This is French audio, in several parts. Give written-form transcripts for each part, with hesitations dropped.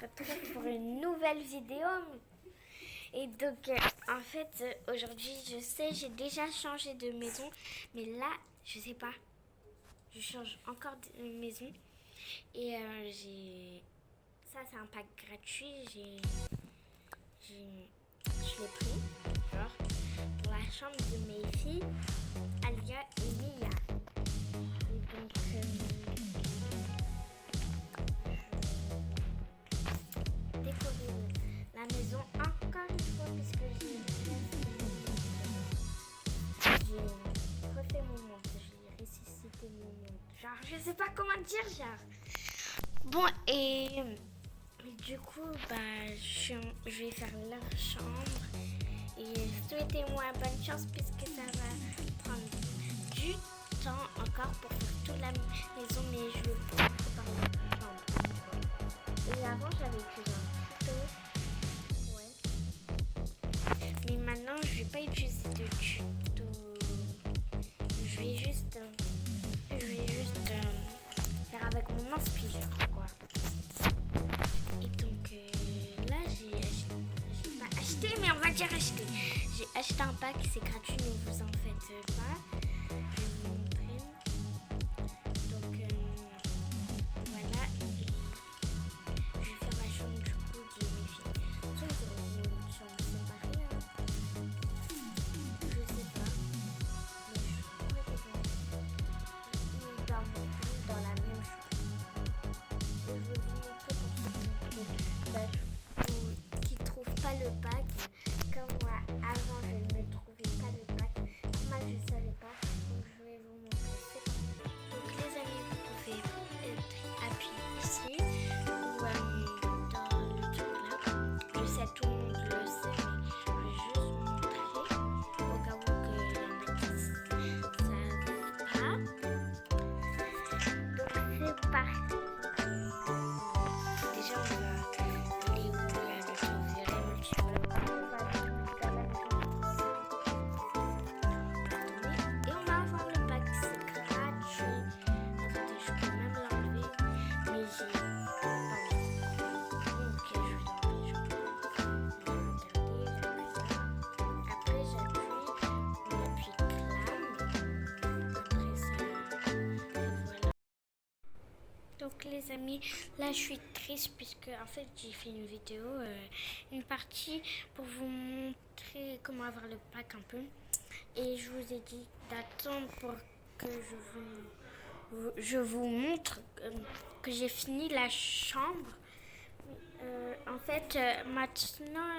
retrouve pour une nouvelle vidéo. Et donc, en fait, aujourd'hui, je sais, j'ai déjà changé de maison. Mais là, je sais pas. Je change encore de maison. Et ça, c'est un pack gratuit. Je l'ai pris, genre, pour la chambre de mes filles, Alia et Mia. Et donc, décorer la maison encore une fois puisque j'ai refait mon monde, j'ai ressuscité mon monde. Genre, je sais pas comment dire, genre. Bon, et du coup, je vais faire leur chambre. Et souhaitez-moi bonne chance puisque ça va prendre du temps encore pour faire toute la maison, mais je vais commencer par la chambre. Et avant, j'avais écrit un tuto. Ouais. Mais maintenant, je vais pas utiliser de tuto. Je vais juste faire avec mon inspirateur, quoi. Et donc là, j'ai pas acheté, mais on va dire acheté. J'ai acheté un pack, c'est gratuit, ne vous en faites pas. Je vais vous montrer. Donc voilà. Je vais faire la chambre du coup de mes filles. Ça, vous aurez une chambre séparée. Je sais pas. Mais je crois que dans la même chambre. Je vais vous montrer pour ceux qui ne trouvent pas le pack. Comme moi, avant, je ne trouvais pas le pack. Moi, je ne savais pas. Donc, je vais vous montrer. C'est parti. Donc, les amis, vous pouvez appuyer ici ou dans le truc là. Je sais, tout le monde le sait, mais je vais juste montrer au cas où il y en a qui ne savent pas. Donc, c'est parti. Déjà, on va aller où il y a le truc violet multiple. On va aller dans la maison. Et on va avoir le pack, c'est gratuit. Attendez, je peux même l'enlever. Mais j'ai pas envie. Ok, je vais l'enlever. Après, j'appuie. On appuie clame. Après, ça. Et voilà. Donc les amis, là je suis triste puisque en fait j'ai fait une vidéo, une partie pour vous montrer comment avoir le pack un peu. Et je vous ai dit d'attendre pour que je vous montre que j'ai fini la chambre. En fait maintenant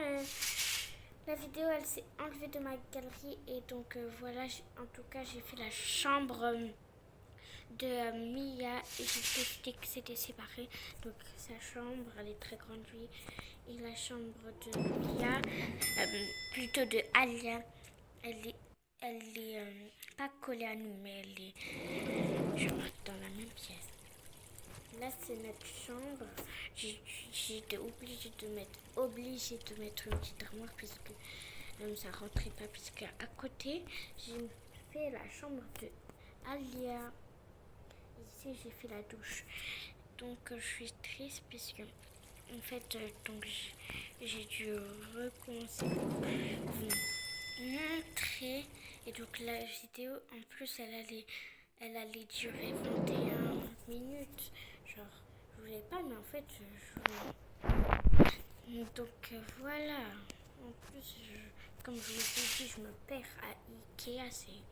la vidéo elle s'est enlevée de ma galerie et donc voilà, en tout cas j'ai fait la chambre de Mia et j'ai testé que c'était séparé. Donc sa chambre, elle est très grande lui. Et la chambre de Mia, plutôt de Alia, elle est pas collée à nous, mais elle est genre dans la même pièce. Là c'est notre chambre. J'ai été obligée de mettre une petite armoire puisque ça rentrait pas puisque à côté j'ai fait la chambre de Alia. Ici j'ai fait la douche. Donc je suis triste puisque en fait donc j'ai dû recommencer pour vous montrer. Et donc la vidéo en plus elle allait durer 21 minutes. Genre je voulais pas mais en fait donc voilà. En plus comme je vous ai dit je me perds à Ikea.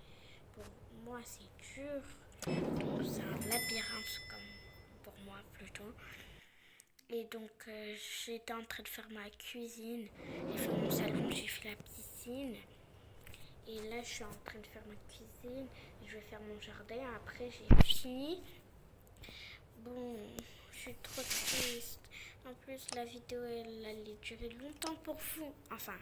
Pour moi c'est dur. Donc c'est un labyrinthe comme pour moi plutôt. Et donc j'étais en train de faire ma cuisine. J'ai fait mon salon, j'ai fait la piscine. Et là je suis en train de faire ma cuisine. Et je vais faire mon jardin. Après j'ai fini. Bon, je suis trop triste. En plus la vidéo elle allait durer longtemps pour vous. Enfin,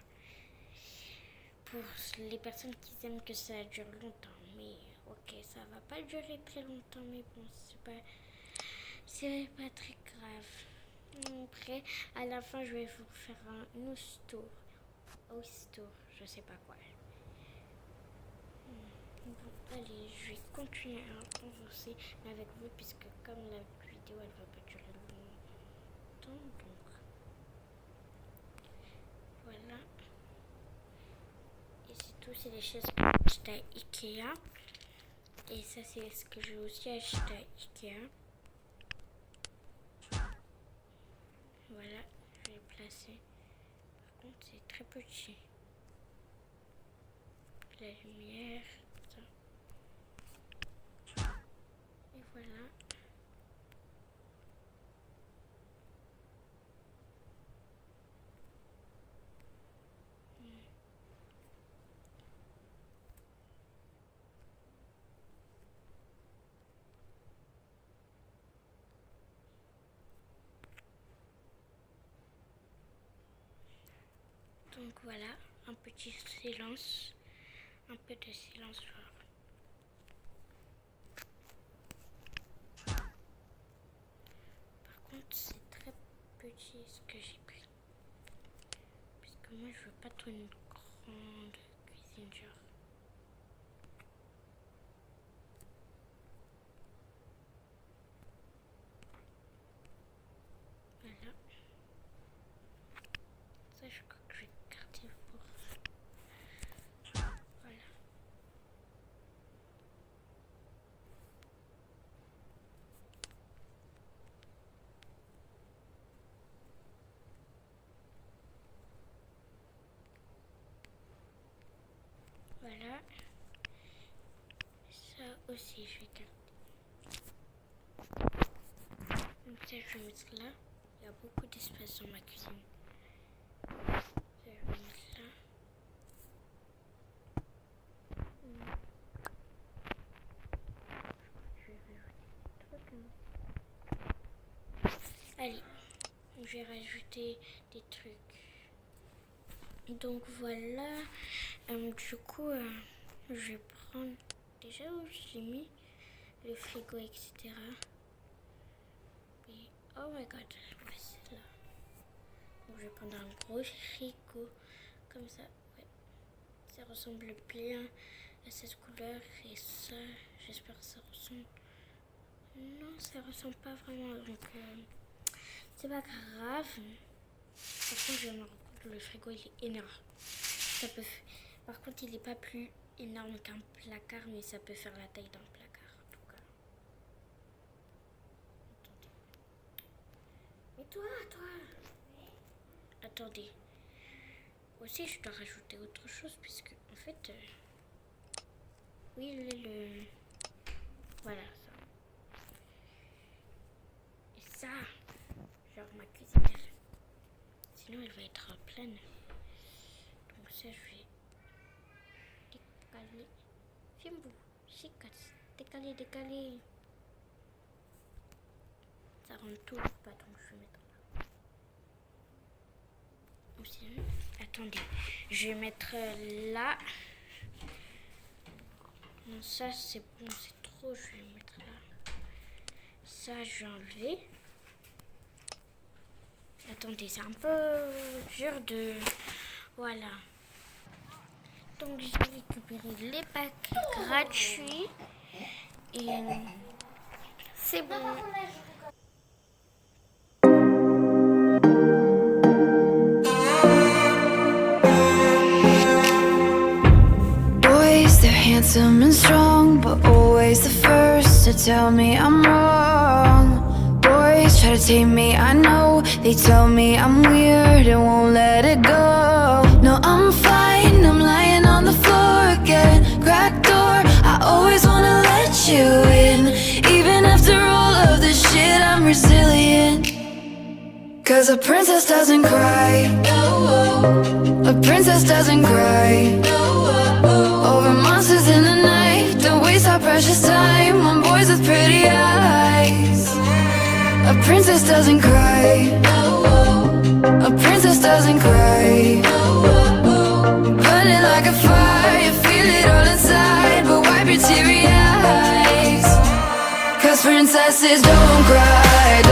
pour les personnes qui aiment que ça dure longtemps. Mais ok, ça va pas durer très longtemps. Mais bon, c'est pas très grave. Après, à la fin, je vais vous faire un house tour, je sais pas quoi. Bon, allez, je vais continuer à converser avec vous puisque comme la vidéo elle va pas durer longtemps, donc voilà. Et c'est tout, c'est des chaises que j'ai achetées à Ikea. Et ça, c'est ce que j'ai aussi acheté à Ikea. Voilà, je vais placer. Par contre, c'est très petit. La lumière, ça. Et voilà. Donc voilà, un petit silence, un peu de silence. Par contre, c'est très petit ce que j'ai pris. Parce que moi, je veux pas trop une grande cuisine, genre. Voilà. Ça, je crois que je vais garder pour... Voilà. Voilà. Ça aussi, je vais garder. Donc ça, je vais mettre là. Il y a beaucoup d'espace dans ma cuisine. Ça, je vais mettre là. Je vais rajouter des trucs. Allez, je vais rajouter des trucs. Donc voilà. Du coup, je vais prendre déjà où j'ai mis le frigo, etc. Et oh my god, ouais, c'est là. Donc je vais prendre un gros frigo comme ça. Ouais. Ça ressemble bien à cette couleur et ça, j'espère que ça ressemble. Non, ça ressemble pas vraiment, donc c'est pas grave. Par contre, je me rends compte que le frigo il est énorme. Ça peut... Par contre, il n'est pas plus énorme qu'un placard, mais ça peut faire la taille d'un placard en tout cas. Attendez. Mais toi. Attendez. Aussi, je dois rajouter autre chose puisque en fait, oui, le... Voilà ça. Et ça, genre ma cuisine, sinon elle va être pleine. Donc ça, je vais décaler. Filme-vous, décaler. Ça rentre tout pas, donc je vais mettre là. Aussi, attendez, je vais mettre là. Non, ça c'est bon, c'est trop, je vais mettre là. Ça, je vais enlever. Attendez, c'est un peu dur de... Voilà. Donc, j'ai récupéré les packs gratuits. Et c'est bon. Boys, they're handsome and strong, but always the first to tell me I'm wrong. Boys try to tame me, I know. They tell me I'm weird and won't let it go. No, I'm fine, I'm lying on the floor again. Cracked door, I always wanna let you in. Even after all of this shit, I'm resilient. Cause a princess doesn't cry. A princess doesn't cry over monsters in the night. Don't waste our precious time on boys with pretty eyes. A princess doesn't cry. A princess doesn't cry. Burning like a fire, you feel it all inside, but wipe your teary eyes. Cause princesses don't cry.